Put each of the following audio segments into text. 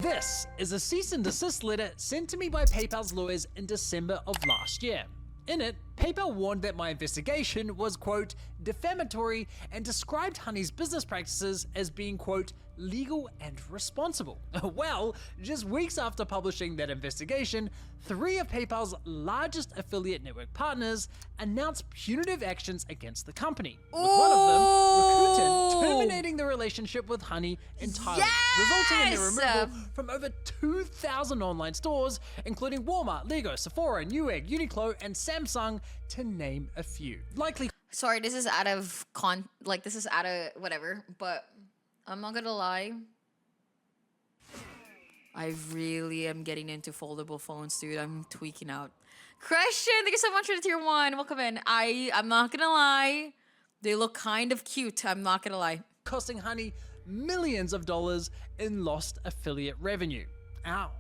This is a cease and desist letter sent to me by PayPal's lawyers in December of last year. In it, PayPal warned that my investigation was, quote, defamatory and described Honey's business practices as being, quote, legal and responsible. Well, just weeks after publishing that investigation, 3 of PayPal's largest affiliate network partners announced punitive actions against the company, with one of them, Rakuten, terminating the relationship with Honey entirely, resulting in their removal from over 2,000 online stores, including Walmart, Lego, Sephora, Newegg, Uniqlo, and Samsung, to name a few. Likely. Sorry, this is out of this is out of whatever, but I'm not gonna lie. I really am getting into foldable phones, dude. I'm tweaking out. Christian, thank you so much for the tier 1. Welcome in. I'm not gonna lie. They look kind of cute. I'm not gonna lie. Costing Honey millions of dollars in lost affiliate revenue. Ouch.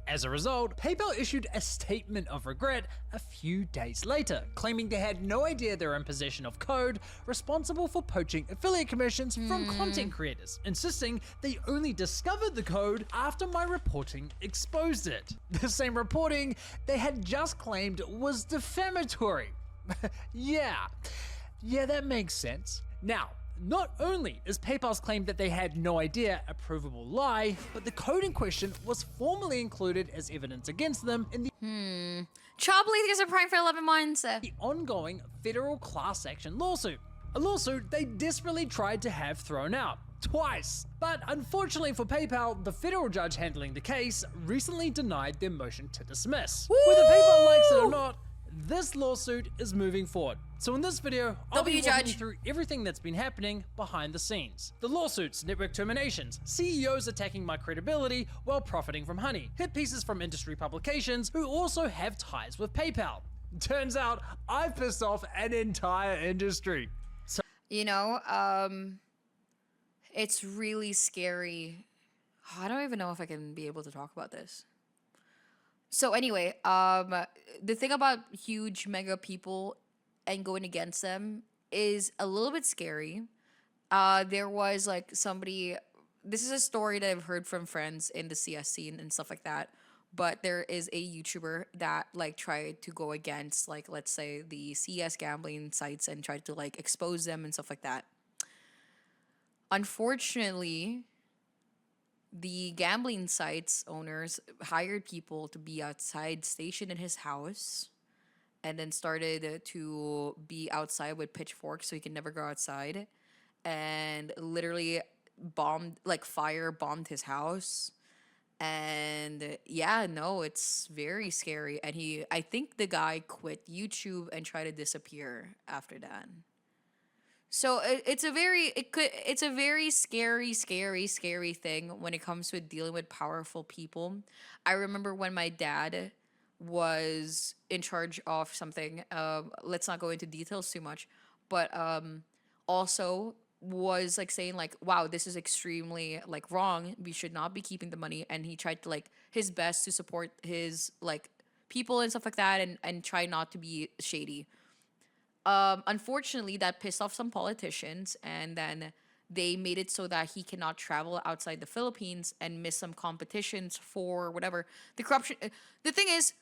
As a result, PayPal issued a statement of regret a few days later, claiming they had no idea they were in possession of code responsible for poaching affiliate commissions from content creators, insisting they only discovered the code after my reporting exposed it. The same reporting they had just claimed was defamatory. Yeah, that makes sense. Now, not only is PayPal's claim that they had no idea a provable lie, but the code in question was formally included as evidence against them in the Chobley is a prime for 11 months. the ongoing federal class action lawsuit. A lawsuit they desperately tried to have thrown out twice. But unfortunately for PayPal, the federal judge handling the case recently denied their motion to dismiss. Whether PayPal likes it or not, this lawsuit is moving forward. So in this video, I'll be walking you through everything that's been happening behind the scenes. The lawsuits, network terminations, CEOs attacking my credibility while profiting from Honey, hit pieces from industry publications who also have ties with PayPal. Turns out, I've pissed off an entire industry. So You know, it's really scary. I don't even know if I can be able to talk about this. So anyway, the thing about huge mega people and going against them is a little bit scary. There was like somebody, this is a story that I've heard from friends in the CS scene and stuff like that, but there is a YouTuber that like tried to go against like, let's say the CS gambling sites and tried to like expose them and stuff like that. Unfortunately, the gambling sites owners hired people to be outside, stationed in his house, and then started to be outside with pitchforks so he can never go outside, and literally bombed his house. And yeah, no, it's very scary. And I think the guy quit YouTube and tried to disappear after that. So it's a very scary thing when it comes to dealing with powerful people. I remember when my dad was in charge of something, let's not go into details too much, but also was like saying like, wow, this is extremely like wrong. We should not be keeping the money. And he tried to like his best to support his like people and stuff like that and try not to be shady. Unfortunately, that pissed off some politicians, and then they made it so that he cannot travel outside the Philippines and miss some competitions for whatever. The thing is,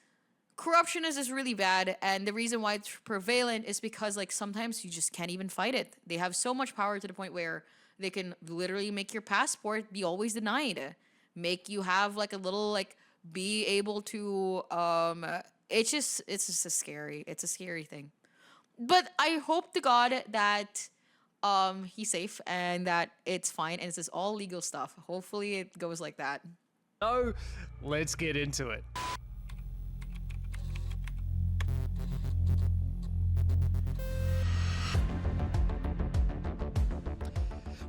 corruption is just really bad, and the reason why it's prevalent is because like sometimes you just can't even fight it. They have so much power to the point where they can literally make your passport be always denied, make you have like a little like be able to it's just a scary thing. But I hope to God that he's safe and that it's fine and this is all legal stuff. Hopefully it goes like that. So let's get into it.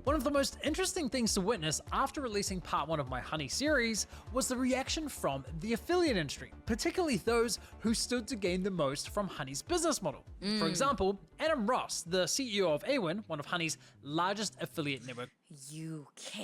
One of the most interesting things to witness after releasing part 1 of my Honey series was the reaction from the affiliate industry, particularly those who stood to gain the most from Honey's business model. For example, Adam Ross, the CEO of Awin, one of Honey's largest affiliate network UK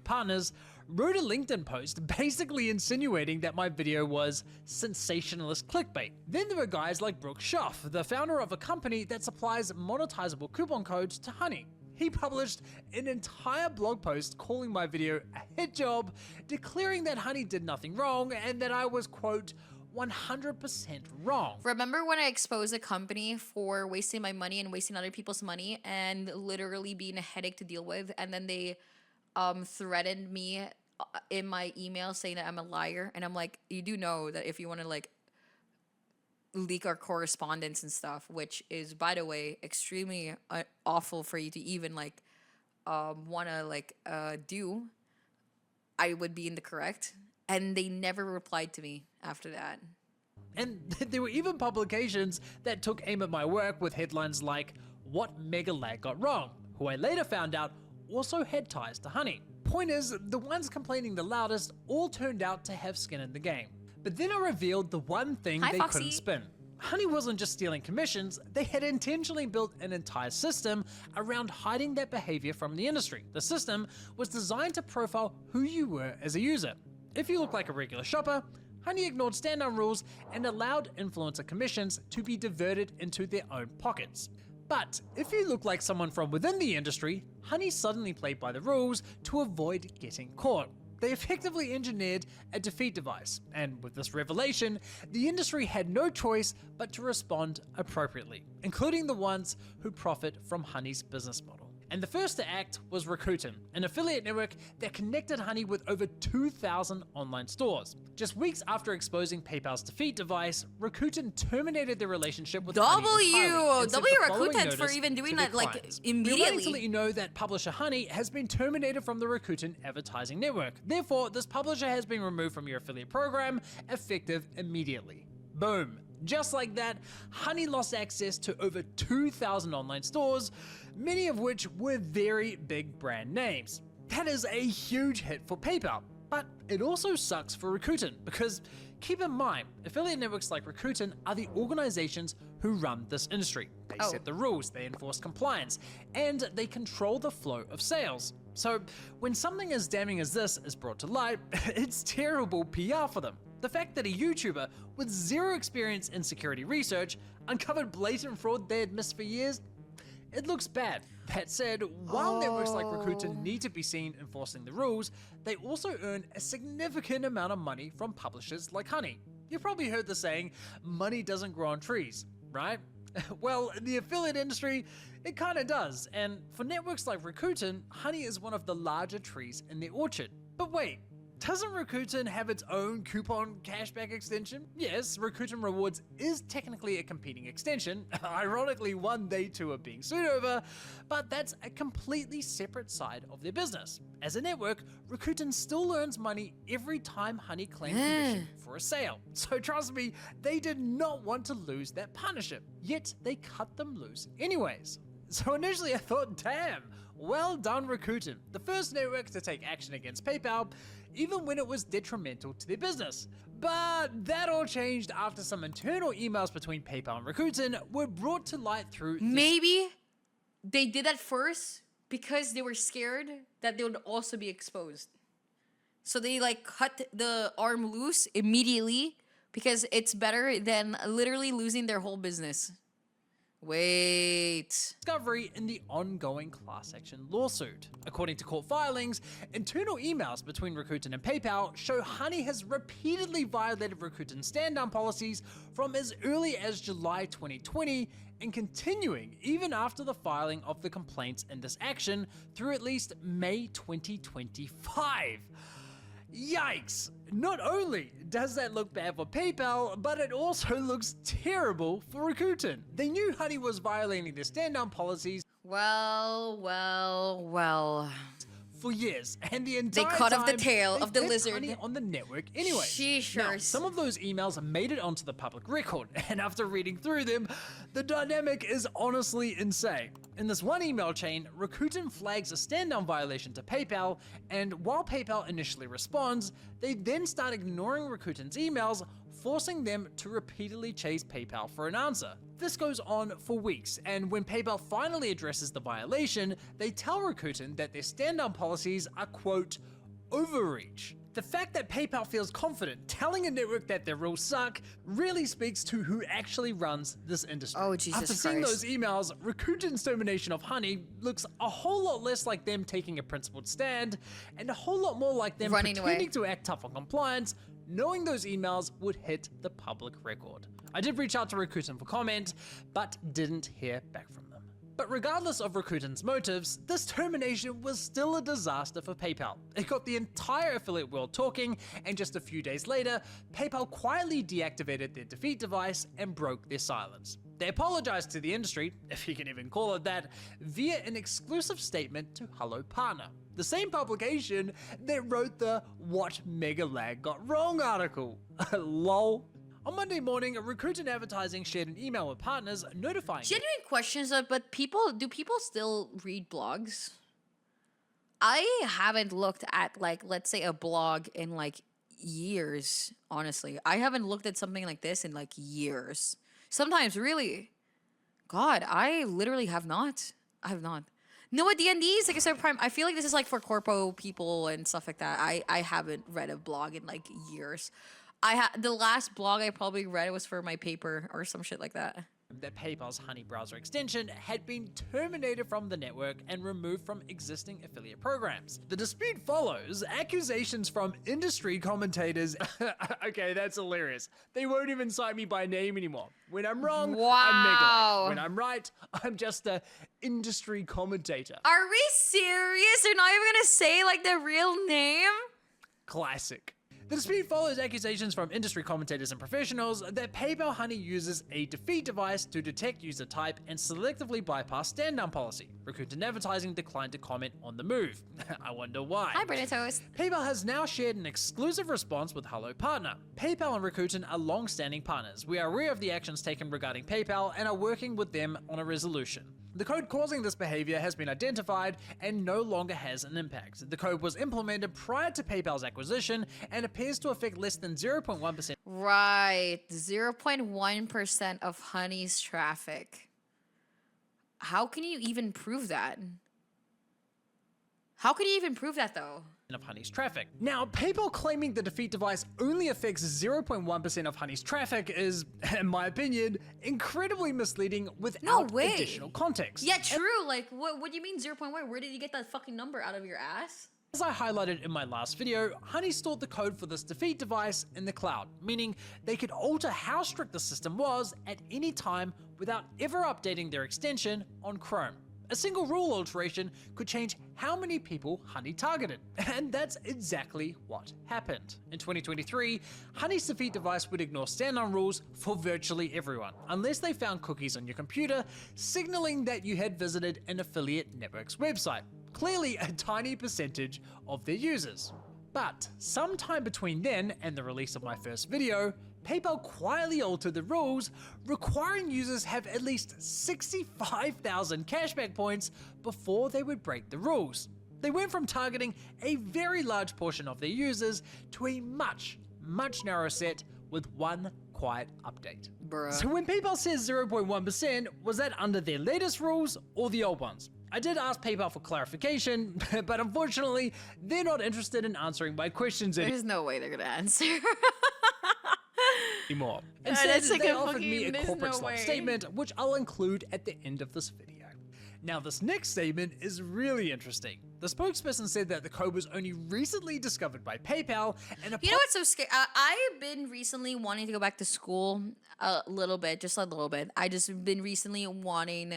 partners, wrote a LinkedIn post basically insinuating that my video was sensationalist clickbait. Then there were guys like Brooke Schaff, the founder of a company that supplies monetizable coupon codes to Honey. he published an entire blog post calling my video a hit job, declaring that Honey did nothing wrong and that I was, quote, 100% wrong. Remember when I exposed a company for wasting my money and wasting other people's money and literally being a headache to deal with, and then they threatened me in my email saying that I'm a liar, and I'm like, you do know that if you want to like leak our correspondence and stuff, which is, by the way, extremely awful for you to even like want to like do, I would be in the correct. And they never replied to me after that. And there were even publications that took aim at my work with headlines like, "What Mega Lag Got Wrong?" who I later found out also had ties to Honey. Point is, the ones complaining the loudest all turned out to have skin in the game. But then I revealed the one thing they Foxy. couldn't spin. Honey wasn't just stealing commissions, they had intentionally built an entire system around hiding that behavior from the industry. The system was designed to profile who you were as a user. If you look like a regular shopper, Honey ignored stand-down rules and allowed influencer commissions to be diverted into their own pockets. But if you look like someone from within the industry, Honey suddenly played by the rules to avoid getting caught. They effectively engineered a defeat device, and with this revelation, the industry had no choice but to respond appropriately, including the ones who profit from Honey's business model. And the first to act was Rakuten, an affiliate network that connected Honey with over 2,000 online stores. Just weeks after exposing PayPal's defeat device, Rakuten terminated their relationship with Honey entirely and sent the following Rakuten notice for even doing to their that like clients. We're writing immediately. to let you know that publisher Honey has been terminated from the Rakuten advertising network. Therefore, this publisher has been removed from your affiliate program, effective immediately. Boom. Just like that, Honey lost access to over 2,000 online stores, many of which were very big brand names. That is a huge hit for PayPal, but it also sucks for Rakuten because keep in mind, affiliate networks like Rakuten are the organizations who run this industry. They set the rules, they enforce compliance, and they control the flow of sales. So when something as damning as this is brought to light, it's terrible PR for them. The fact that a YouTuber with zero experience in security research uncovered blatant fraud they had missed for years, it looks bad. That said, while networks like Rakuten need to be seen enforcing the rules, they also earn a significant amount of money from publishers like Honey. You've probably heard the saying, money doesn't grow on trees, right? Well, in the affiliate industry, it kinda does, and for networks like Rakuten, Honey is one of the larger trees in their orchard. But wait, doesn't Rakuten have its own coupon cashback extension? Yes, Rakuten Rewards is technically a competing extension, ironically one they too are being sued over, but that's a completely separate side of their business. As a network, Rakuten still earns money every time Honey claims commission for a sale. So trust me, they did not want to lose that partnership, yet they cut them loose anyways. So initially I thought, damn, well done Rakuten, the first network to take action against PayPal, even when it was detrimental to their business. But that all changed after some internal emails between PayPal and Rakuten were brought to light through Maybe they did that first because they were scared that they would also be exposed. So they like cut the arm loose immediately because it's better than literally losing their whole business. Wait. discovery in the ongoing class action lawsuit. According to court filings, internal emails between Rakuten and PayPal show Honey has repeatedly violated Rakuten's stand-down policies from as early as July 2020 and continuing even after the filing of the complaints in this action through at least May 2025. Yikes! Not only does that look bad for PayPal, but it also looks terrible for Rakuten. They knew Honey was violating their stand-down policies Well. for years, and the entire cut off the time, tail they of the kept lizard. Honey on the network anyway. Now, Sheeshers. some of those emails made it onto the public record, and after reading through them, the dynamic is honestly insane. In this one email chain, Rakuten flags a stand-down violation to PayPal, and while PayPal initially responds, they then start ignoring Rakuten's emails, forcing them to repeatedly chase PayPal for an answer. This goes on for weeks, and when PayPal finally addresses the violation, they tell Rakuten that their stand-down policies are, quote, overreach. The fact that PayPal feels confident telling a network that their rules suck really speaks to who actually runs this industry. Oh, Jesus After seeing Christ. those emails, Rakuten's termination of Honey looks a whole lot less like them taking a principled stand and a whole lot more like them Running pretending away. to act tough on compliance, knowing those emails would hit the public record. I did reach out to Rakuten for comment, but didn't hear back from them. But regardless of Rakuten's motives, this termination was still a disaster for PayPal. It got the entire affiliate world talking, and just a few days later, PayPal quietly deactivated their defeat device and broke their silence. They apologized to the industry, if you can even call it that, via an exclusive statement to Hello Partner, the same publication that wrote the "What Mega Lag Got Wrong" article. Lol. On Monday morning, Rakuten Advertising shared an email with partners notifying Genuine questions, but do people still read blogs? I haven't looked at, like, let's say a blog in like years, honestly. I haven't looked at something like this in like years. Sometimes, really. God, I literally have not. I have not. No, at DNDs, like I said, Prime, I feel like this is like for corpo people and stuff like that. I haven't read a blog in like years. The last blog I probably read was for my paper or some shit like that. that PayPal's Honey browser extension had been terminated from the network and removed from existing affiliate programs. The dispute follows accusations from industry commentators. Okay, that's hilarious. They won't even cite me by name anymore. When I'm wrong, I'm Wow. Megalite. When I'm right, I'm just a industry commentator. Are we serious? They're not even gonna say like the real name? Classic. The dispute follows accusations from industry commentators and professionals that PayPal Honey uses a defeat device to detect user type and selectively bypass stand-down policy. Rakuten Advertising declined to comment on the move. I wonder why. Hi, Toast. PayPal has now shared an exclusive response with Hello Partner. PayPal and Rakuten are long-standing partners. We are aware of the actions taken regarding PayPal and are working with them on a resolution. The code causing this behavior has been identified and no longer has an impact. The code was implemented prior to PayPal's acquisition and appears to affect less than 0.1%. Right, 0.1% of Honey's traffic. How can you even prove that? How can you even prove that though? Of Honey's traffic. Now, PayPal claiming the defeat device only affects 0.1% of Honey's traffic is, in my opinion, incredibly misleading without way. additional context. Yeah, true. Like, what do you mean 0.1? Where did you get that fucking number out of your ass? As I highlighted in my last video, Honey stored the code for this defeat device in the cloud, meaning they could alter how strict the system was at any time without ever updating their extension on Chrome. A single rule alteration could change how many people Honey targeted, and that's exactly what happened. In 2023, Honey's defeat device would ignore stand-on rules for virtually everyone, unless they found cookies on your computer, signaling that you had visited an affiliate network's website. Clearly a tiny percentage of their users. But sometime between then and the release of my first video, PayPal quietly altered the rules, requiring users have at least 65,000 cashback points before they would break the rules. They went from targeting a very large portion of their users to a much narrower set with one quiet update. Bruh. So when PayPal says 0.1%, was that under their latest rules or the old ones? I did ask PayPal for clarification, but unfortunately, they're not interested in answering my questions There's no way they're gonna answer. anymore. that's Instead, like they a offered me fucking- a there's corporate no swap way. statement, which I'll include at the end of this video. Now, this next statement is really interesting. The spokesperson said that the code was only recently discovered by PayPal, and You know what's so scary? I've been recently wanting to go back to school a little bit, just a little bit. I just been recently wanting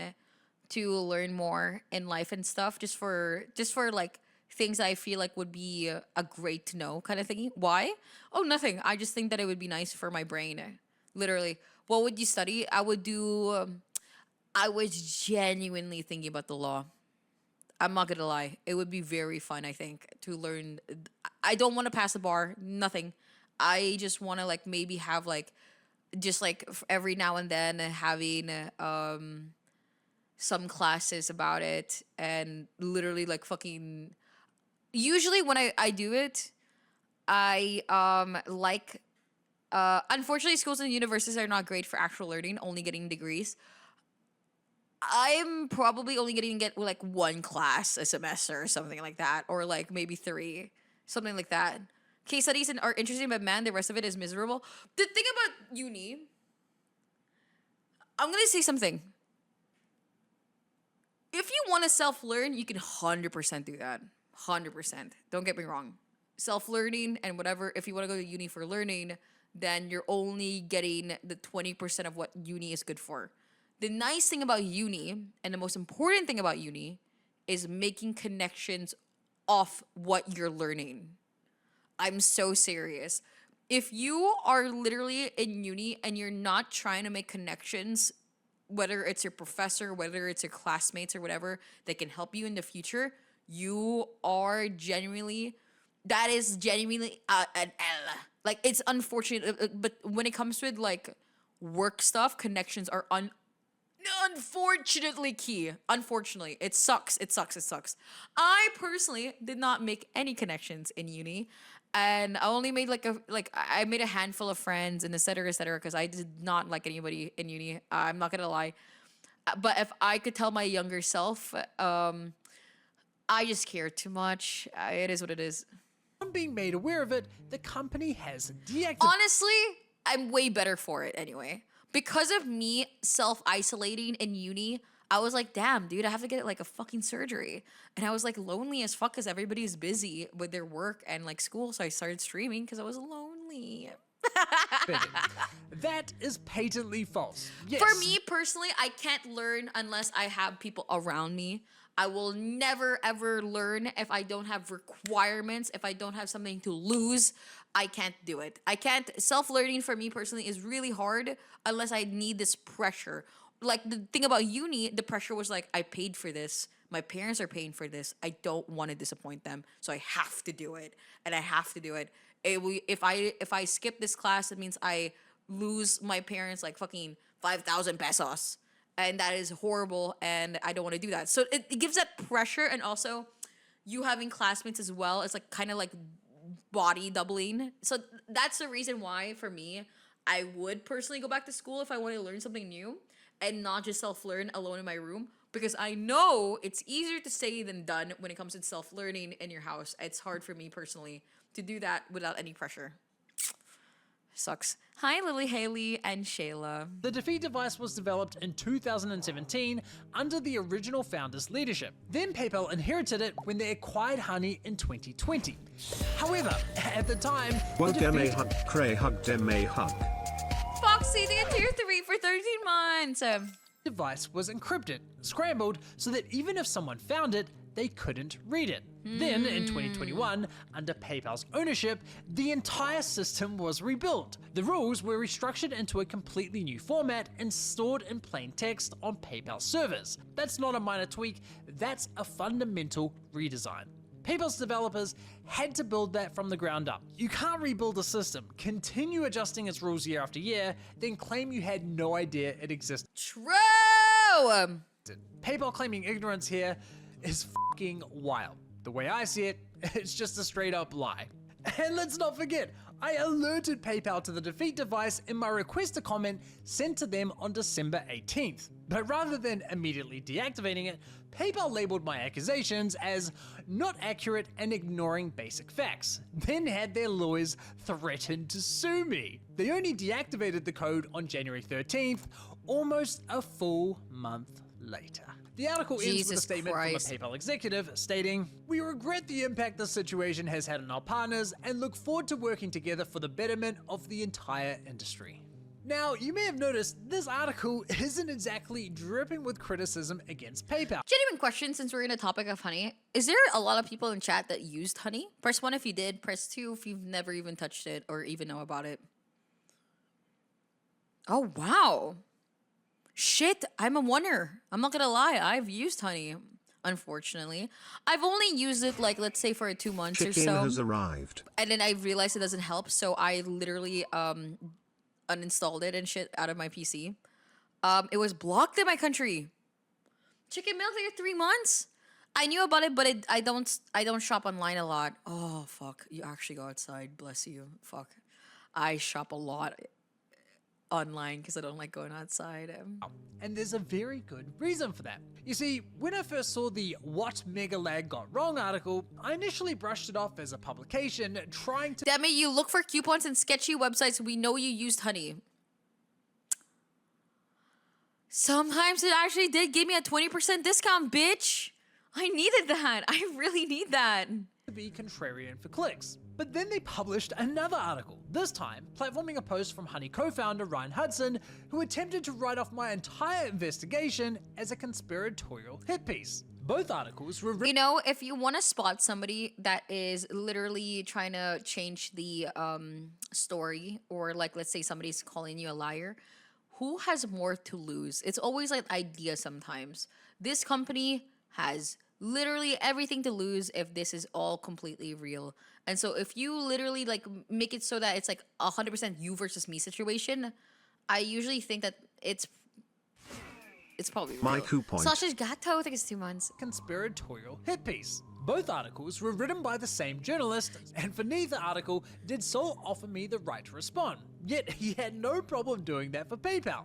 to learn more in life and stuff, just for like things I feel like would be a great to know kind of thingy. Why? Oh, nothing. I just think that it would be nice for my brain. Literally, what would you study? I would do. I was genuinely thinking about the law. I'm not gonna lie. It would be very fun, I think, to learn. I don't want to pass the bar. Nothing. I just want to like maybe have like, just like every now and then having some classes about it, and literally like fucking. Usually when I do it, I like. Unfortunately, schools and universities are not great for actual learning. Only getting degrees. I'm probably only getting like one class a semester or something like that, or like maybe 3, something like that. case studies are interesting, but man, the rest of it is miserable. The thing about uni, I'm gonna say something. If you want to self-learn, you can 100% do that. 100%. Don't get me wrong. Self-learning and whatever, if you want to go to uni for learning, then you're only getting the 20% of what uni is good for. The nice thing about uni, and the most important thing about uni, is making connections off what you're learning. I'm so serious. If you are literally in uni and you're not trying to make connections, whether it's your professor, whether it's your classmates or whatever, that can help you in the future, you are genuinely, that is genuinely an L. Like, it's unfortunate, but when it comes with like work stuff, connections are unfortunately key. Unfortunately, it sucks. It sucks. It sucks. I personally did not make any connections in uni, and I only made I made a handful of friends and et cetera, because I did not like anybody in uni. I'm not gonna lie, but if I could tell my younger self, I just care too much. It is what it is. On being made aware of it, the company has deactivated. Honestly, I'm way better for it anyway. Because of me self-isolating in uni, I was like, damn, dude, I have to get like a fucking surgery. And I was like lonely as fuck because everybody's busy with their work and like school. So I started streaming because I was lonely. That is patently false. Yes. For me personally, I can't learn unless I have people around me. I will never ever learn if I don't have requirements, if I don't have something to lose. I can't do it. I can't. Self-learning for me personally is really hard unless I need this pressure. Like the thing about uni, the pressure was like, I paid for this. My parents are paying for this. I don't want to disappoint them, so I have to do it, and I have to do it. If I skip this class, it means I lose my parents like fucking 5,000 pesos, and that is horrible, and I don't want to do that. So it gives that pressure, and also you having classmates as well. It's like kind of like body doubling. So that's the reason why for me, I would personally go back to school if I want to learn something new and not just self-learn alone in my room, because I know it's easier to say than done when it comes to self-learning in your house. It's hard for me personally to do that without any pressure. Sucks. Hi, Lily, Haley, and Shayla. The defeat device was developed in 2017 under the original founder's leadership. Then PayPal inherited it when they acquired Honey in 2020. However, at the time, Well, the Deme defeat hug, Cray hug, Deme hug. Foxy, they get tier 3 for 13 months. device was encrypted, scrambled so that even if someone found it, they couldn't read it. Then, in 2021, under PayPal's ownership, the entire system was rebuilt. The rules were restructured into a completely new format and stored in plain text on PayPal servers. That's not a minor tweak, that's a fundamental redesign. PayPal's developers had to build that from the ground up. You can't rebuild a system, continue adjusting its rules year after year, then claim you had no idea it existed. True! PayPal claiming ignorance here is fucking wild. The way I see it, it's just a straight up lie. And let's not forget, I alerted PayPal to the defeat device in my request to comment sent to them on December 18th. But rather than immediately deactivating it, PayPal labeled my accusations as not accurate and ignoring basic facts, then had their lawyers threaten to sue me. They only deactivated the code on January 13th, almost a full month later. The article ends with a statement from a PayPal executive stating, "We regret the impact this situation has had on our partners and look forward to working together for the betterment of the entire industry." Now, you may have noticed this article isn't exactly dripping with criticism against PayPal. Genuine question, since we're in a topic of Honey. Is there a lot of people in chat that used Honey? Press 1 if you did, press 2 if you've never even touched it or even know about it. Oh, wow. Shit, I'm a wonder. I'm not gonna lie, I've used Honey, unfortunately. I've only used it, like, let's say for 2 months or Chicken so. has arrived. And then I realized it doesn't help, so I literally uninstalled it and shit out of my PC. It was blocked in my country. Chicken milk like 3 months? I knew about it, but I don't shop online a lot. Oh, fuck. You actually go outside. Bless you. Fuck. I shop a lot. online because I don't like going outside. And there's a very good reason for that. You see, when I first saw the What Mega Lag Got Wrong article, I initially brushed it off as a publication trying to Damn it, you look for coupons in sketchy websites. We know you used honey. Sometimes it actually did give me a 20% discount, bitch. I needed that. I really need that. be contrarian for clicks. But then they published another article, this time platforming a post from Honey co-founder Ryan Hudson, who attempted to write off my entire investigation as a conspiratorial hit piece. Both articles were You know, if you want to spot somebody that is literally trying to change the story, or like, let's say somebody's calling you a liar, who has more to lose? It's always like idea sometimes. This company has literally everything to lose if this is all completely real. And so if you literally like make it so that it's like 100% you versus me situation, I usually think that it's probably real. My coupon. Sausage Gato, I think it's 2 months. conspiratorial hit piece. Both articles were written by the same journalist, and for neither article did Zoil offer me the right to respond. Yet he had no problem doing that for PayPal.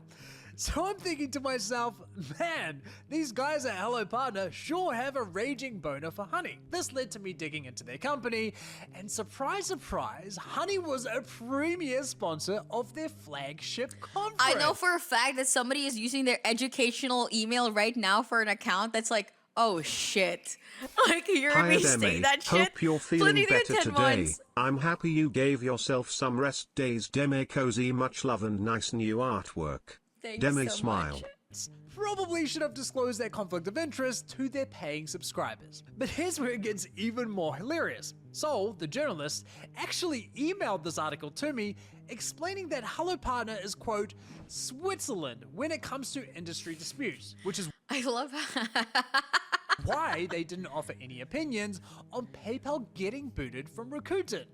So I'm thinking to myself, man, these guys at Hello Partner sure have a raging boner for Honey. This led to me digging into their company, and surprise, surprise, Honey was a premier sponsor of their flagship conference. I know for a fact that somebody is using their educational email right now for an account that's like, oh shit. Like, you're Hi me Deme, saying that shit. hope you're feeling Flipping it better 10 today. months. I'm happy you gave yourself some rest days. Deme cozy, much love and nice new artwork. Thanks Deme so smile. much. Probably should have disclosed their conflict of interest to their paying subscribers. But here's where it gets even more hilarious. Zoil, the journalist, actually emailed this article to me explaining that Hello Partner is, quote, Switzerland when it comes to industry disputes, which is I love why they didn't offer any opinions on PayPal getting booted from Rakuten.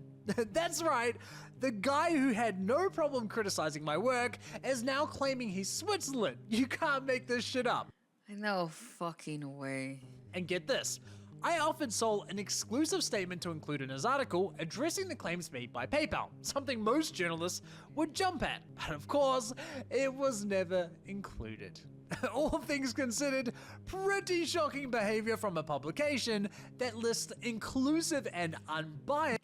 That's right, the guy who had no problem criticizing my work is now claiming he's Switzerland. You can't make this shit up. No fucking way. And get this, I offered Zoil an exclusive statement to include in his article addressing the claims made by PayPal, something most journalists would jump at. But of course, it was never included. All things considered, pretty shocking behavior from a publication that lists inclusive and unbiased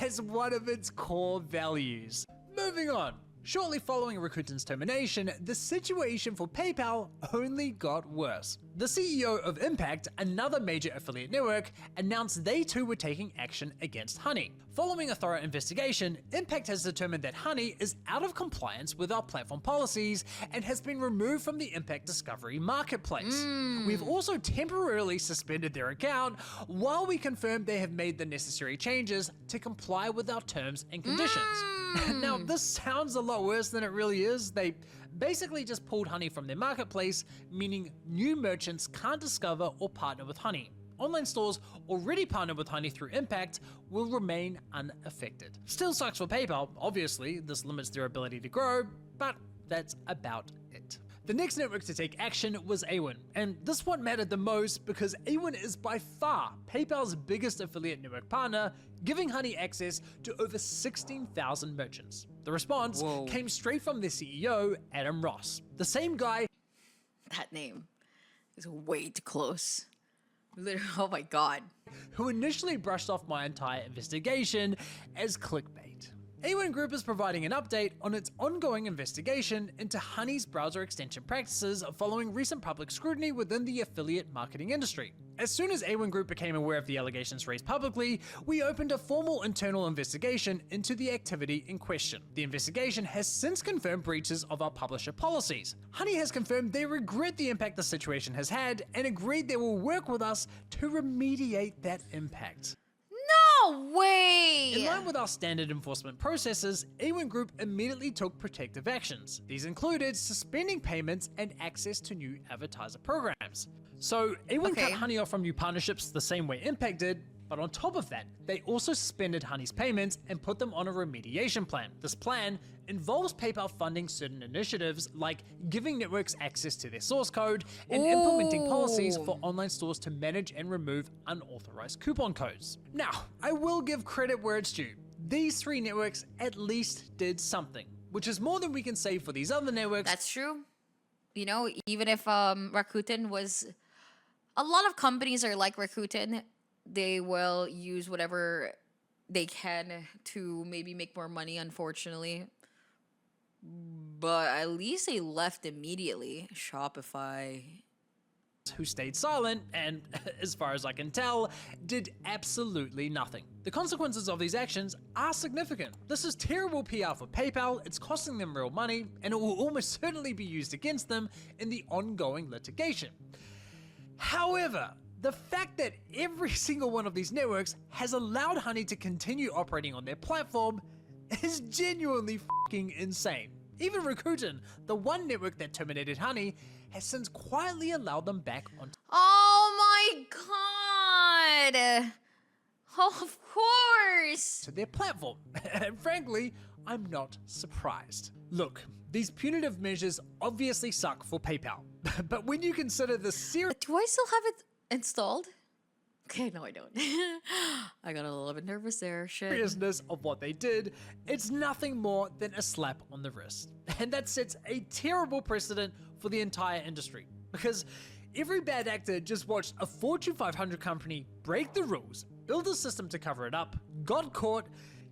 as one of its core values. Moving on. Shortly following Rakuten's termination, the situation for PayPal only got worse. The CEO of Impact, another major affiliate network, announced they too were taking action against Honey. Following a thorough investigation, Impact has determined that Honey is out of compliance with our platform policies and has been removed from the Impact Discovery Marketplace. We've also temporarily suspended their account while we confirm they have made the necessary changes to comply with our terms and conditions. Now, this sounds a lot worse than it really is. They basically just pulled Honey from their marketplace, meaning new merchants can't discover or partner with Honey. Online stores already partnered with Honey through Impact will remain unaffected. Still sucks for PayPal, obviously, this limits their ability to grow, but that's about it. The next network to take action was Awin, and this one mattered the most because Awin is by far PayPal's biggest affiliate network partner, giving Honey access to over 16,000 merchants. The response came straight from their CEO, Adam Ross, the same guy That name is way too close. Literally, oh my god. who initially brushed off my entire investigation as clickbait. Awin Group is providing an update on its ongoing investigation into Honey's browser extension practices following recent public scrutiny within the affiliate marketing industry. As soon as Awin Group became aware of the allegations raised publicly, we opened a formal internal investigation into the activity in question. The investigation has since confirmed breaches of our publisher policies. Honey has confirmed they regret the impact the situation has had and agreed they will work with us to remediate that impact. No way! In line with our standard enforcement processes, Awin Group immediately took protective actions. These included suspending payments and access to new advertiser programs. So Awin cut Honey off from new partnerships the same way Impact did, but on top of that, they also suspended Honey's payments and put them on a remediation plan. This plan involves PayPal funding certain initiatives like giving networks access to their source code and implementing policies for online stores to manage and remove unauthorized coupon codes. Now, I will give credit where it's due. These three networks at least did something. which is more than we can say for these other networks. That's true. You know, even if Rakuten was, a lot of companies are like Rakuten. They will use whatever they can to maybe make more money, unfortunately. But at least they left immediately. Shopify. Who stayed silent and, as far as I can tell, did absolutely nothing. The consequences of these actions are significant. This is terrible PR for PayPal, it's costing them real money, and it will almost certainly be used against them in the ongoing litigation. However, the fact that every single one of these networks has allowed Honey to continue operating on their platform is genuinely fucking insane. Even Rakuten, the one network that terminated Honey, has since quietly allowed them back on. Oh my god! Oh, of course! To their platform. And frankly, I'm not surprised. Look, these punitive measures obviously suck for PayPal, but when you consider the Do I still have it installed? Okay, no I don't. I got a little bit nervous there, shit. seriousness of what they did, it's nothing more than a slap on the wrist. And that sets a terrible precedent for the entire industry. Because every bad actor just watched a Fortune 500 company break the rules, build a system to cover it up, got caught,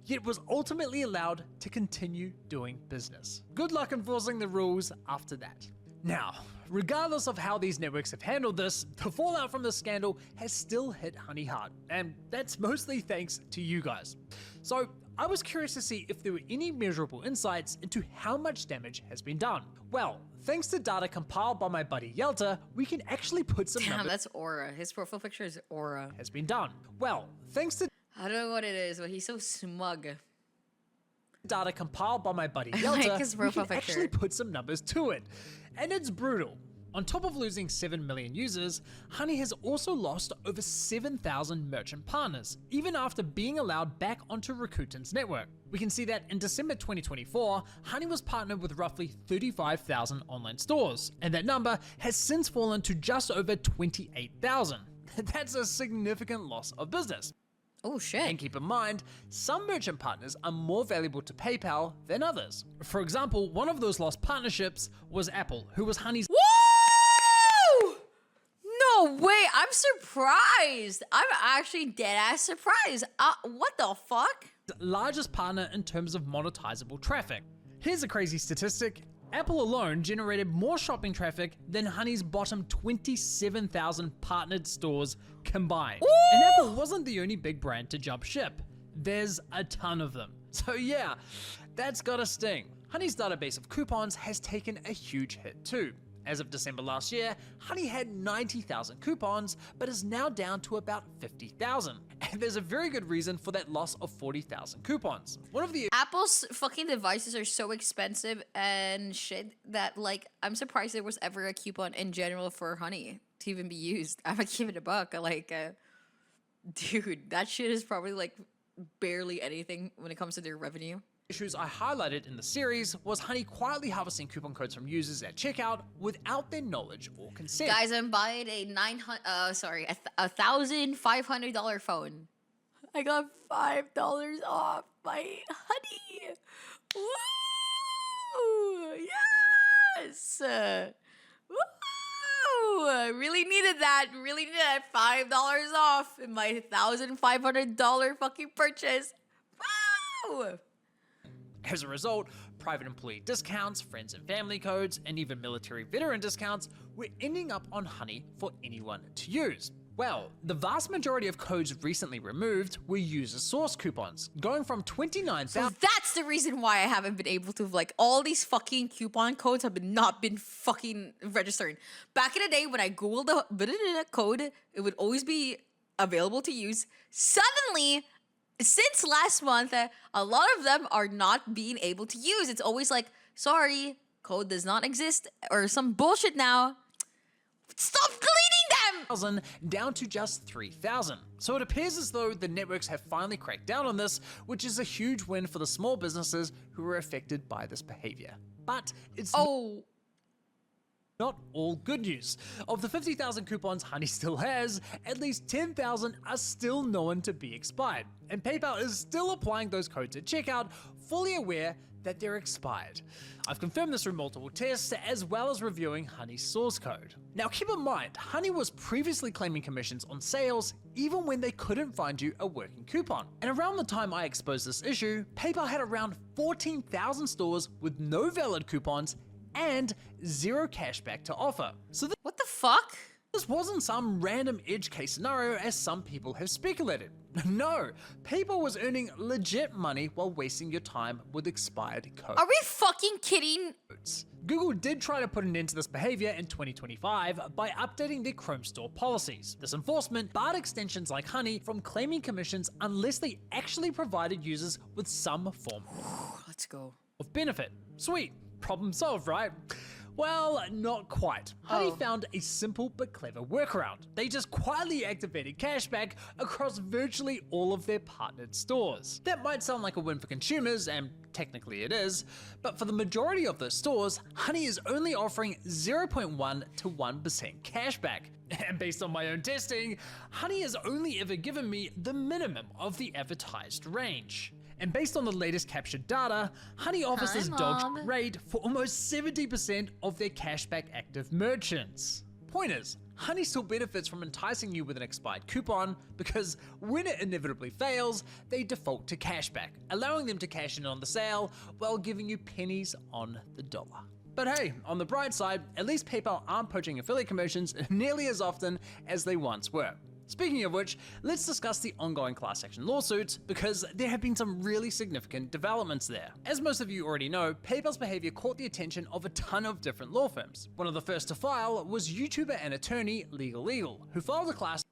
yet was ultimately allowed to continue doing business. Good luck enforcing the rules after that. Now, regardless of how these networks have handled this, the fallout from the scandal has still hit Honey hard, and that's mostly thanks to you guys. So I was curious to see if there were any measurable insights into how much damage has been done. Well, thanks to data compiled by my buddy Yelta, we can actually put some Damn, numbers. that's Aura. His profile picture is Aura. Has been done. Well, thanks to I don't know what it is, but he's so smug. data compiled by my buddy I Yelta, like his we profile can actually picture. put some numbers to it. And it's brutal. On top of losing 7 million users, Honey has also lost over 7,000 merchant partners, even after being allowed back onto Rakuten's network. We can see that in December 2024, Honey was partnered with roughly 35,000 online stores, and that number has since fallen to just over 28,000. That's a significant loss of business. Oh shit. And keep in mind, some merchant partners are more valuable to PayPal than others. For example, one of those lost partnerships was Apple, who was Honey's Woo! No way, I'm surprised. I'm actually dead ass surprised. What the fuck? largest partner in terms of monetizable traffic. Here's a crazy statistic. Apple alone generated more shopping traffic than Honey's bottom 27,000 partnered stores combined. Ooh! And Apple wasn't the only big brand to jump ship. There's a ton of them. So yeah, that's gotta sting. Honey's database of coupons has taken a huge hit too. As of December last year, Honey had 90,000 coupons, but is now down to about 50,000. And there's a very good reason for that loss of 40,000 coupons. One of the Apple's fucking devices are so expensive and shit that, like, I'm surprised there was ever a coupon in general for Honey to even be used. I'm gonna give it a buck. Like, dude, that shit is probably like barely anything when it comes to their revenue. issues I highlighted in the series was Honey quietly harvesting coupon codes from users at checkout without their knowledge or consent. Guys, I'm buying a $1,500 phone. I got $5 off my Honey. Woo! Yes! Woo! I really needed that. Really needed that $5 off in my $1,500 fucking purchase. Woo! As a result, private employee discounts, friends and family codes, and even military veteran discounts were ending up on Honey for anyone to use. Well, the vast majority of codes recently removed were user source coupons, going from 29,000 So that's the reason why I haven't been able to, like, all these fucking coupon codes have not been fucking registered. Back in the day when I googled the code, it would always be available to use. Suddenly, since last month, a lot of them are not being able to use. It's always like, sorry, code does not exist, or some bullshit now. Stop deleting them! down to just 3,000. So it appears as though the networks have finally cracked down on this, which is a huge win for the small businesses who were affected by this behavior. But it's Oh. not all good news. Of the 50,000 coupons Honey still has, at least 10,000 are still known to be expired, and PayPal is still applying those codes at checkout, fully aware that they're expired. I've confirmed this through multiple tests, as well as reviewing Honey's source code. Now keep in mind, Honey was previously claiming commissions on sales even when they couldn't find you a working coupon. And around the time I exposed this issue, PayPal had around 14,000 stores with no valid coupons and zero cashback to offer. So What the fuck? this wasn't some random edge case scenario as some people have speculated. No, PayPal was earning legit money while wasting your time with expired codes. Are we fucking kidding? Google did try to put an end to this behavior in 2025 by updating their Chrome store policies. This enforcement barred extensions like Honey from claiming commissions unless they actually provided users with some form Let's go. of benefit. Sweet, problem solved, right? Well, not quite. Honey found a simple but clever workaround. They just quietly activated cashback across virtually all of their partnered stores. That might sound like a win for consumers, and technically it is, but for the majority of those stores, Honey is only offering 0.1 to 1% cashback. And based on my own testing, Honey has only ever given me the minimum of the advertised range. And based on the latest captured data, Honey offers this dog rate for almost 70% of their cashback active merchants. Point is, Honey still benefits from enticing you with an expired coupon because when it inevitably fails, they default to cashback, allowing them to cash in on the sale while giving you pennies on the dollar. But hey, on the bright side, at least PayPal aren't poaching affiliate commissions nearly as often as they once were. Speaking of which, let's discuss the ongoing class action lawsuits because there have been some really significant developments there. As most of you already know, PayPal's behavior caught the attention of a ton of different law firms. One of the first to file was YouTuber and attorney Legal, who filed a class.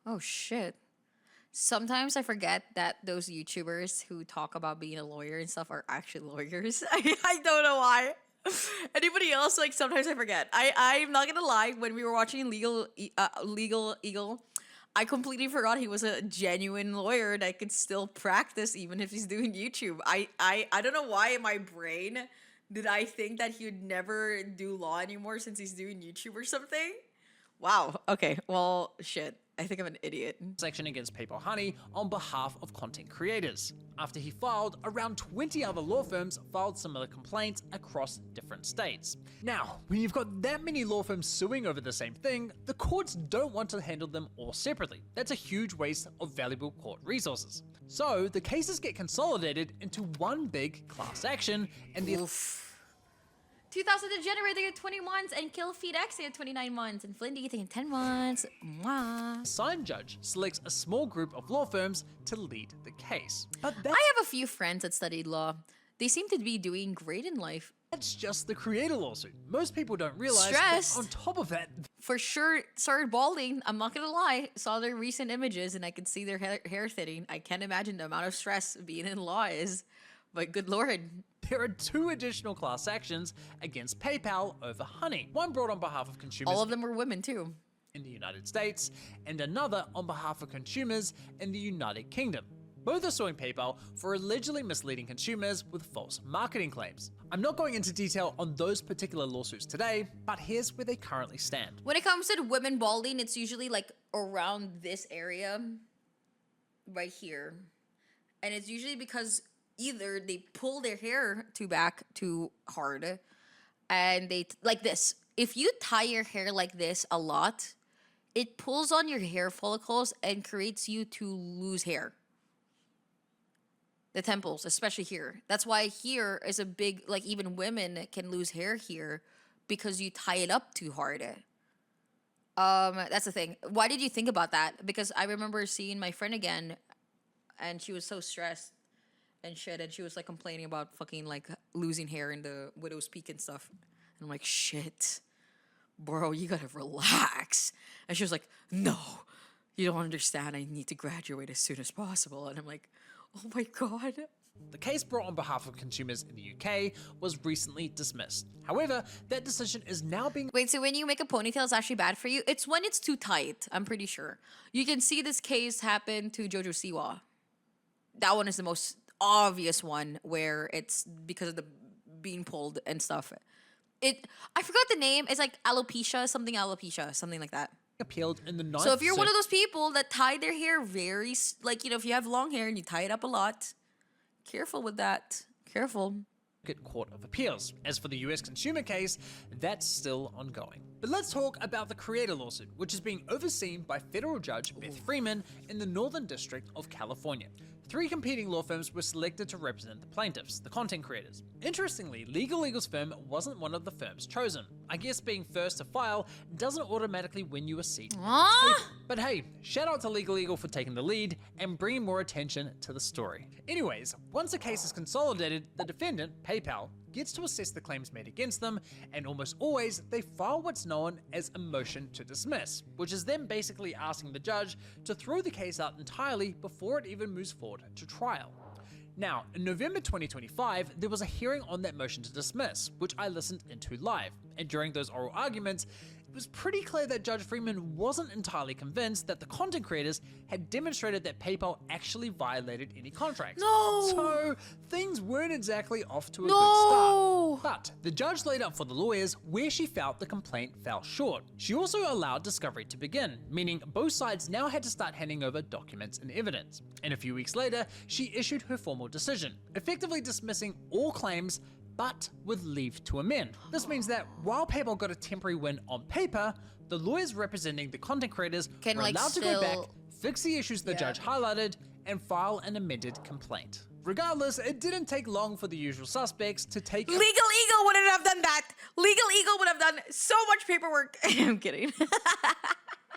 Oh shit. Sometimes I forget that those YouTubers who talk about being a lawyer and stuff are actually lawyers. I don't know why. Anybody else, like, sometimes I forget. I'm not gonna lie, when we were watching Legal Eagle, I completely forgot he was a genuine lawyer that could still practice even if he's doing YouTube. I don't know why in my brain did I think that he would never do law anymore since he's doing YouTube or something. Wow. Okay. Well, shit. I think I'm an idiot. Section against PayPal Honey on behalf of content creators. After he filed, around 20 other law firms filed similar complaints across different states. Now, when you've got that many law firms suing over the same thing, the courts don't want to handle them all separately. That's a huge waste of valuable court resources. So the cases get consolidated into one big class action, and the 2,000 Degenerate, they get 20 months, and Kill Feed X, they get 29 months, and Flindy, they get 10 months. Mwah. assigned judge selects a small group of law firms to lead the case. But I have a few friends that studied law. They seem to be doing great in life. that's just the creator lawsuit. Most people don't realize Stressed. that on top of that, For sure, started balding. I'm not gonna lie. Saw their recent images, and I could see their hair thinning. I can't imagine the amount of stress being in law is. But good lord. there are two additional class actions against PayPal over Honey. One brought on behalf of consumers All of them were women, too. in the United States, and another on behalf of consumers in the United Kingdom. Both are suing PayPal for allegedly misleading consumers with false marketing claims. I'm not going into detail on those particular lawsuits today, but here's where they currently stand. When it comes to women balding, it's usually like around this area, right here. And it's usually because either they pull their hair back too hard, and they, like this. If you tie your hair like this a lot, it pulls on your hair follicles and creates you to lose hair. The temples, especially here. That's why here is a big, like, even women can lose hair here because you tie it up too hard. That's the thing. Why did you think about that? Because I remember seeing my friend again, and she was so stressed and shit, and she was like complaining about fucking like losing hair in the widow's peak and stuff. And I'm like, shit, bro, you gotta relax. And she was like, no, you don't understand. I need to graduate as soon as possible. And I'm like, oh my god. The case brought on behalf of consumers in the UK was recently dismissed. However, that decision is now being Wait, so when you make a ponytail, it's actually bad for you? It's when it's too tight, I'm pretty sure. You can see this case happen to Jojo Siwa. That one is the most obvious one where it's because of the being pulled and stuff. I forgot the name. It's like alopecia, something like that. Appealed in the ninth So if you're one of Circuit. those people that tie their hair very, like, if you have long hair and you tie it up a lot, careful with that. Careful. Court of Appeals. As for the US consumer case, that's still ongoing. But let's talk about the creator lawsuit, which is being overseen by federal judge Beth Freeman in the Northern District of California. 3 competing law firms were selected to represent the plaintiffs, the content creators. Interestingly, Legal Eagle's firm wasn't one of the firms chosen. I guess being first to file doesn't automatically win you a seat. But hey, shout out to Legal Eagle for taking the lead and bringing more attention to the story. Anyways, once a case is consolidated, the defendant, PayPal, gets to assess the claims made against them, and almost always they file what's known as a motion to dismiss, which is them basically asking the judge to throw the case out entirely before it even moves forward to trial. Now, in November 2025, there was a hearing on that motion to dismiss, which I listened into live, and during those oral arguments, it was pretty clear that Judge Freeman wasn't entirely convinced that the content creators had demonstrated that PayPal actually violated any contracts. No! So, things weren't exactly off to a No! good start. But the judge laid out for the lawyers where she felt the complaint fell short. She also allowed discovery to begin, meaning both sides now had to start handing over documents and evidence. And a few weeks later, she issued her formal decision, effectively dismissing all claims but with leave to amend. This means that while PayPal got a temporary win on paper, the lawyers representing the content creators Can, were like, allowed to go back, still- fix the issues the judge highlighted, and file an amended complaint. Regardless, it didn't take long for the usual suspects to take Legal Eagle wouldn't have done that. Legal Eagle would have done so much paperwork. I'm kidding.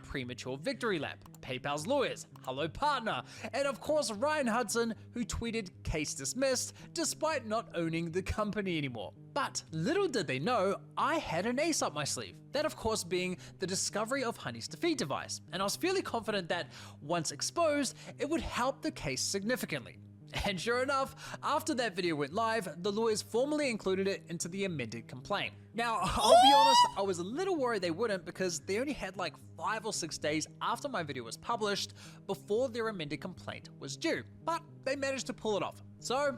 premature victory lap, PayPal's lawyers, hello partner, and of course Ryan Hudson, who tweeted case dismissed despite not owning the company anymore. But little did they know, I had an ace up my sleeve. That of course being the discovery of Honey's defeat device, and I was fairly confident that once exposed, it would help the case significantly. And sure enough, after that video went live, the lawyers formally included it into the amended complaint. Now, I'll be honest, I was a little worried they wouldn't because they only had like 5 or 6 days after my video was published before their amended complaint was due, but they managed to pull it off. So,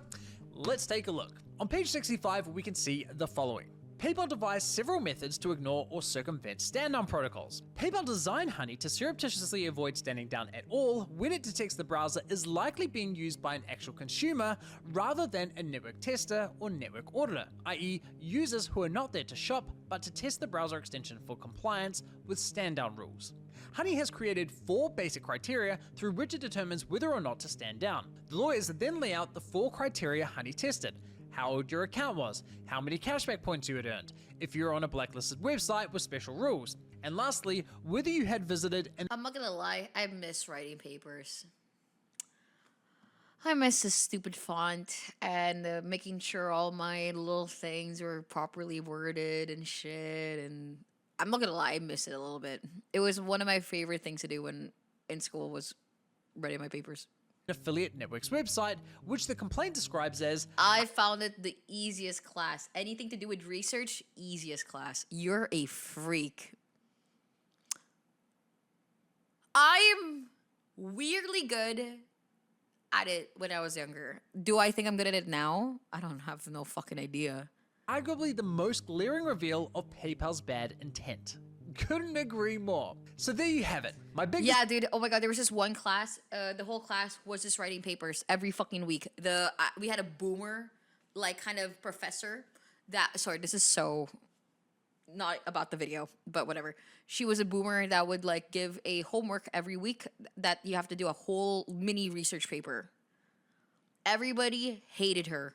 let's take a look. On page 65, we can see the following. PayPal devised several methods to ignore or circumvent stand-down protocols. PayPal designed Honey to surreptitiously avoid standing down at all when it detects the browser is likely being used by an actual consumer rather than a network tester or network auditor, i.e. users who are not there to shop but to test the browser extension for compliance with stand-down rules. Honey has created 4 basic criteria through which it determines whether or not to stand down. The lawyers then lay out the 4 criteria Honey tested: how old your account was, how many cashback points you had earned, if you're on a blacklisted website with special rules, and lastly, whether you had visited an I'm not gonna lie, I miss writing papers. I miss the stupid font and making sure all my little things were properly worded and shit. And I'm not gonna lie, I miss it a little bit. It was one of my favorite things to do when in school was writing my papers. affiliate network's website, which the complaint describes as I found it the easiest class. Anything to do with research, easiest class. You're a freak. I'm weirdly good at it when I was younger. Do I think I'm good at it now? I don't have no fucking idea. arguably the most glaring reveal of PayPal's bad intent. Couldn't agree more. So there you have it. My big Yeah, dude. Oh my god, there was this one class. The whole class was just writing papers every fucking week. We had a boomer, like kind of professor. Sorry, this is so not about the video, but whatever. She was a boomer that would like give a homework every week that you have to do a whole mini research paper. Everybody hated her,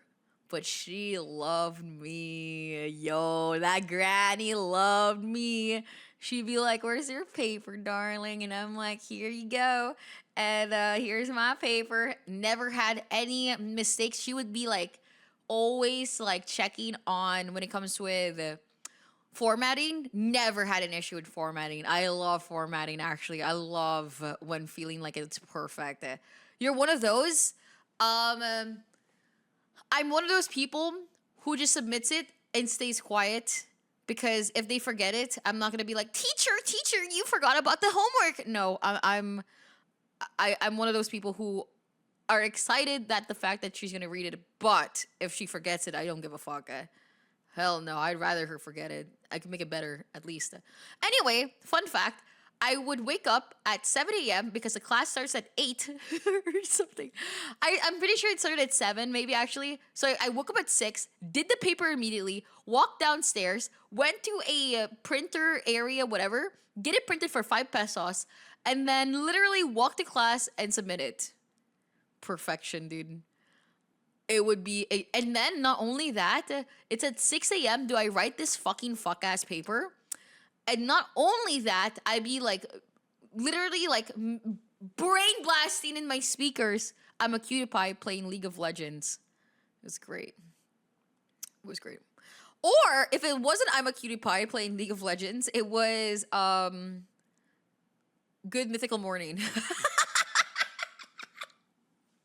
but she loved me. Yo, that granny loved me. She'd be like, "Where's your paper, darling?" And I'm like, "Here you go. And here's my paper." Never had any mistakes. She would be like, always like checking on when it comes with formatting. Never had an issue with formatting. I love formatting, actually. I love when feeling like it's perfect. You're one of those. I'm one of those people who just submits it and stays quiet, because if they forget it, I'm not gonna be like, teacher, you forgot about the homework. No, I'm one of those people who are excited that the fact that she's gonna read it, but if she forgets it, I don't give a fuck. Hell no, I'd rather her forget it. I could make it better, at least. Anyway, fun fact. I would wake up at 7 a.m. because the class starts at 8 or something. I'm pretty sure it started at 7, maybe actually. So I woke up at 6, did the paper immediately, walked downstairs, went to a printer area, whatever, get it printed for 5 pesos, and then literally walked to class and submit it. Perfection, dude. It would be, and then not only that, it's at 6 a.m. Do I write this fucking fuck ass paper? And not only that, I'd be like, literally like brain blasting in my speakers. I'm a cutie pie playing League of Legends. It was great. It was great. Or if it wasn't I'm a cutie pie playing League of Legends, it was Good Mythical Morning.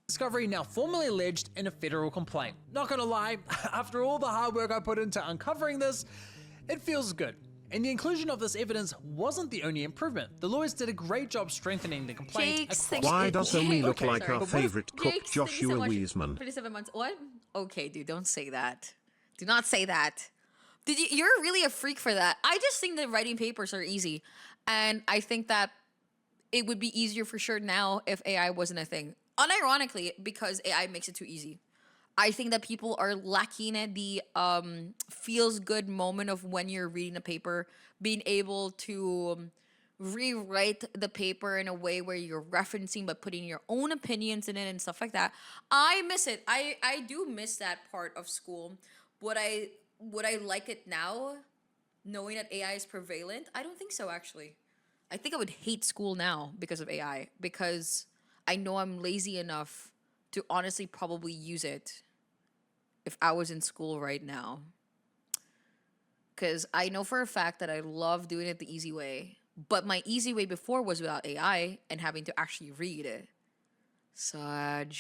Discovery now formally alleged in a federal complaint. Not gonna lie, after all the hard work I put into uncovering this, it feels good. And the inclusion of this evidence wasn't the only improvement. The lawyers did a great job strengthening the complaint. Why does Omi look like sorry, our but what if- favorite cook, Jakes, Joshua thank you Wiesman? 27 months. What? Okay, dude, don't say that. Do not say that. You're really a freak for that. I just think that writing papers are easy. And I think that it would be easier for sure now if AI wasn't a thing. Unironically, because AI makes it too easy. I think that people are lacking at the feels good moment of when you're reading a paper, being able to rewrite the paper in a way where you're referencing but putting your own opinions in it and stuff like that. I miss it. I do miss that part of school. Would I like it now, knowing that AI is prevalent? I don't think so, actually. I think I would hate school now because of AI, because I know I'm lazy enough to honestly probably use it if I was in school right now. Because I know for a fact that I love doing it the easy way. But my easy way before was without AI and having to actually read it. Sad.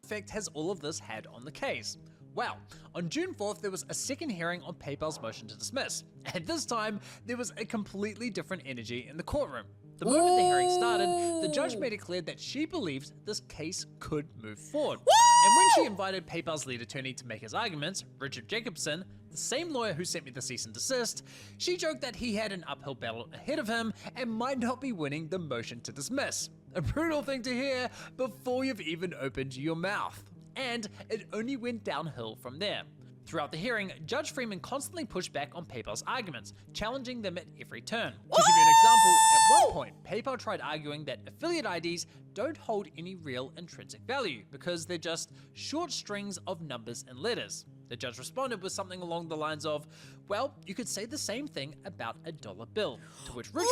Effect has all of this had on the case? Well, on June 4th, there was a second hearing on PayPal's motion to dismiss. And this time, there was a completely different energy in the courtroom. The moment the hearing started, the judge made it clear that she believes this case could move forward. And when she invited PayPal's lead attorney to make his arguments, Richard Jacobson, the same lawyer who sent me the cease and desist, she joked that he had an uphill battle ahead of him and might not be winning the motion to dismiss. A brutal thing to hear before you've even opened your mouth. And it only went downhill from there. Throughout the hearing, Judge Freeman constantly pushed back on PayPal's arguments, challenging them at every turn. To give you an example, at one point, PayPal tried arguing that affiliate IDs don't hold any real intrinsic value because they're just short strings of numbers and letters. The judge responded with something along the lines of, well, you could say the same thing about a dollar bill, to which Richard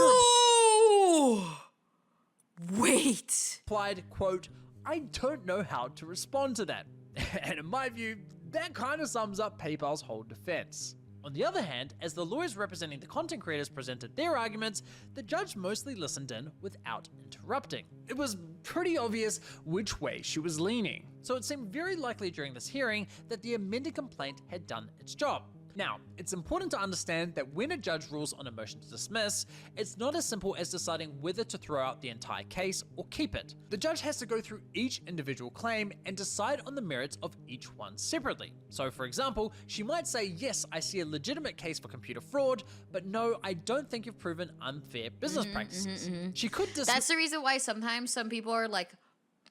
Wait. replied, quote, I don't know how to respond to that. And in my view, that kind of sums up PayPal's whole defense. On the other hand, as the lawyers representing the content creators presented their arguments, the judge mostly listened in without interrupting. It was pretty obvious which way she was leaning, so it seemed very likely during this hearing that the amended complaint had done its job. Now, it's important to understand that when a judge rules on a motion to dismiss, it's not as simple as deciding whether to throw out the entire case or keep it. The judge has to go through each individual claim and decide on the merits of each one separately. So for example, she might say, yes, I see a legitimate case for computer fraud, but no, I don't think you've proven unfair business practices. She could That's the reason why sometimes some people are like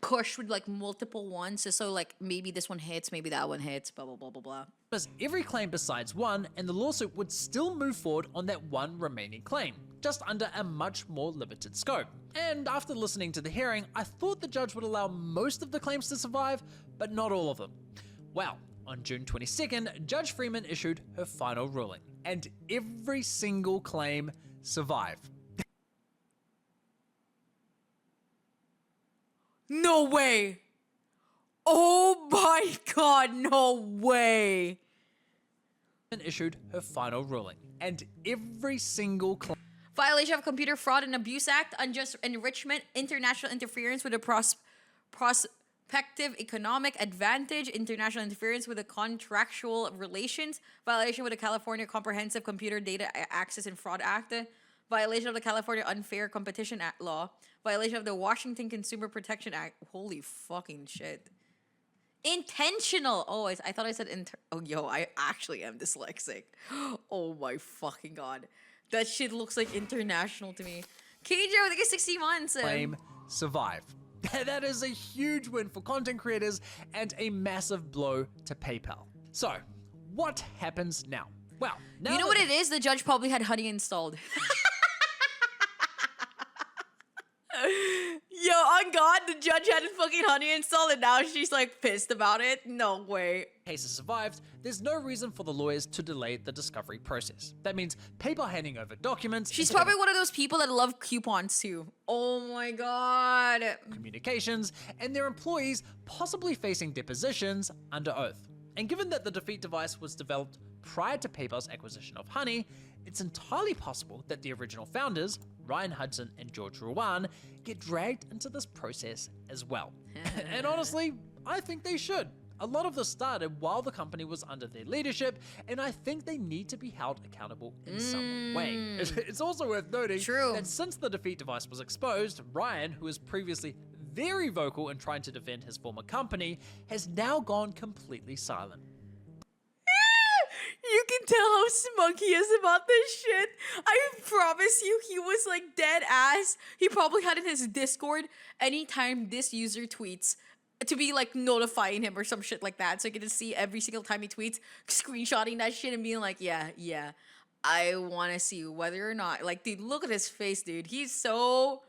pushed with like multiple ones, so like maybe this one hits, maybe that one hits, blah blah blah blah blah. every claim besides one, and the lawsuit would still move forward on that one remaining claim, just under a much more limited scope. And after listening to the hearing, I thought the judge would allow most of the claims to survive, but not all of them. Well, on June 22nd, Judge Freeman issued her final ruling, and every single claim survived. No way! Oh my god, no way! And issued her final ruling, and every single claim. Violation of Computer Fraud and Abuse Act, unjust enrichment, international interference with a prospective economic advantage, international interference with the contractual relations, violation with the California Comprehensive Computer Data Access and Fraud Act, violation of the California Unfair Competition Act law, violation of the Washington Consumer Protection Act. Holy fucking shit. Intentional. Oh, I thought I said oh, yo, I actually am dyslexic. Oh my fucking god. That shit looks like international to me. KJ, I think it's 60 months. Claim survived. That is a huge win for content creators and a massive blow to PayPal. So, what happens now? Well, now you know what it is? The judge probably had honey installed. Yo, on God, the judge had fucking honey installed and now she's like pissed about it? No way. Case has survived, there's no reason for the lawyers to delay the discovery process. That means PayPal handing over documents. She's probably one of those people that love coupons too. Oh my God. Communications, and their employees possibly facing depositions under oath. And given that the defeat device was developed prior to PayPal's acquisition of Honey, it's entirely possible that the original founders, Ryan Hudson and George Ruan, get dragged into this process as well. And honestly, I think they should. A lot of this started while the company was under their leadership, and I think they need to be held accountable in some way. It's also worth noting that since the defeat device was exposed, Ryan, who was previously very vocal in trying to defend his former company, has now gone completely silent. You can tell how smug he is about this shit. I promise you, he was like dead ass. He probably had in his Discord anytime this user tweets to be like notifying him or some shit like that. So you can just see every single time he tweets, screenshotting that shit and being like, yeah, I want to see whether or not. Like, dude, look at his face, dude. He's so...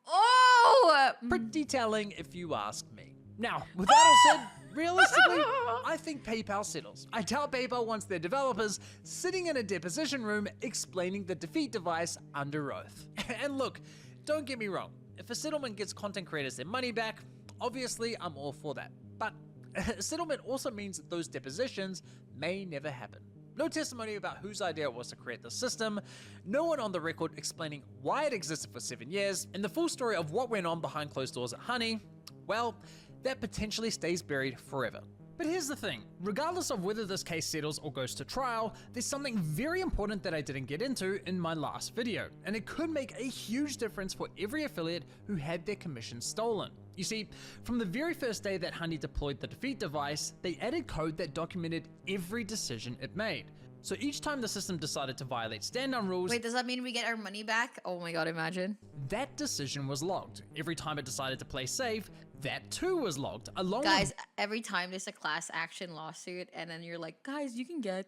Oh! Pretty telling if you ask me. Now, with that all said, realistically, I think PayPal settles. I doubt PayPal wants their developers sitting in a deposition room explaining the defeat device under oath. And look, don't get me wrong, if a settlement gets content creators their money back, obviously I'm all for that. But a settlement also means that those depositions may never happen. No testimony about whose idea it was to create the system, no one on the record explaining why it existed for 7 years, and the full story of what went on behind closed doors at Honey, well, that potentially stays buried forever. But here's the thing, regardless of whether this case settles or goes to trial, there's something very important that I didn't get into in my last video, and it could make a huge difference for every affiliate who had their commission stolen. You see, from the very first day that Honey deployed the defeat device, they added code that documented every decision it made. So each time the system decided to violate stand-down rules... Wait, does that mean we get our money back? Oh my god, imagine. That decision was logged. Every time it decided to play safe, that too was logged, Guys, every time there's a class action lawsuit and then you're like, guys, you can get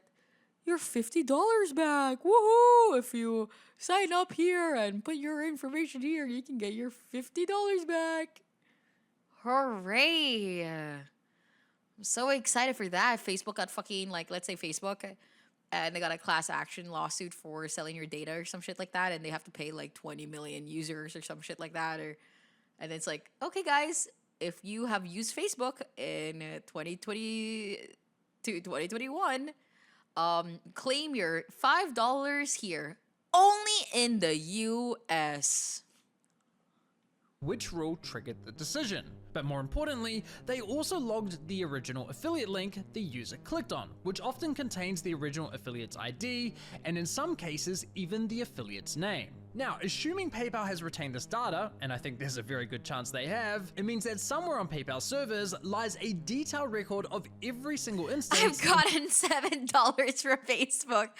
your $50 back. Woohoo! If you sign up here and put your information here, you can get your $50 back. Hooray! I'm so excited for that. Facebook got fucking, like, let's say Facebook, and they got a class action lawsuit for selling your data or some shit like that, and they have to pay like 20 million users or some shit like that, and it's like, okay guys, if you have used Facebook in 2020 to 2021, claim your $5 here, only in the US. Which rule triggered the decision. But more importantly, they also logged the original affiliate link the user clicked on, which often contains the original affiliate's ID, and in some cases, even the affiliate's name. Now, assuming PayPal has retained this data, and I think there's a very good chance they have, it means that somewhere on PayPal servers lies a detailed record of every single instance. I've gotten $7 for Facebook.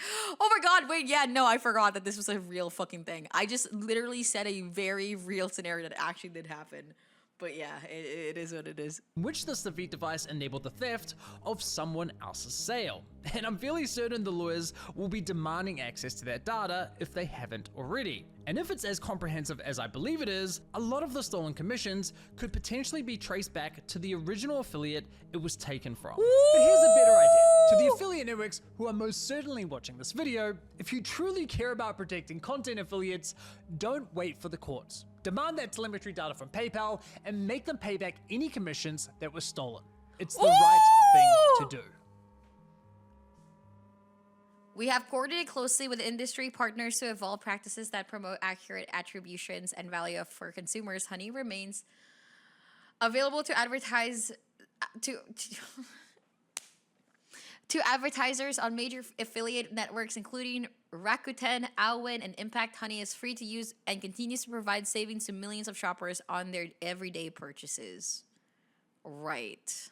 Oh my god, wait, yeah, no, I forgot that this was a real fucking thing. I just literally said a very real scenario that actually did happen. But yeah, it is what it is. Which this defeat device enabled the theft of someone else's sale. And I'm fairly certain the lawyers will be demanding access to that data if they haven't already. And if it's as comprehensive as I believe it is, a lot of the stolen commissions could potentially be traced back to the original affiliate it was taken from. But here's a better idea. To the affiliate networks who are most certainly watching this video, if you truly care about protecting content affiliates, don't wait for the courts. Demand that telemetry data from PayPal and make them pay back any commissions that were stolen. It's the right thing to do. We have coordinated closely with industry partners to evolve practices that promote accurate attributions and value for consumers. Honey remains available to advertise to advertisers on major affiliate networks, including Rakuten, Alwyn, and Impact. Honey is free to use and continues to provide savings to millions of shoppers on their everyday purchases. Right.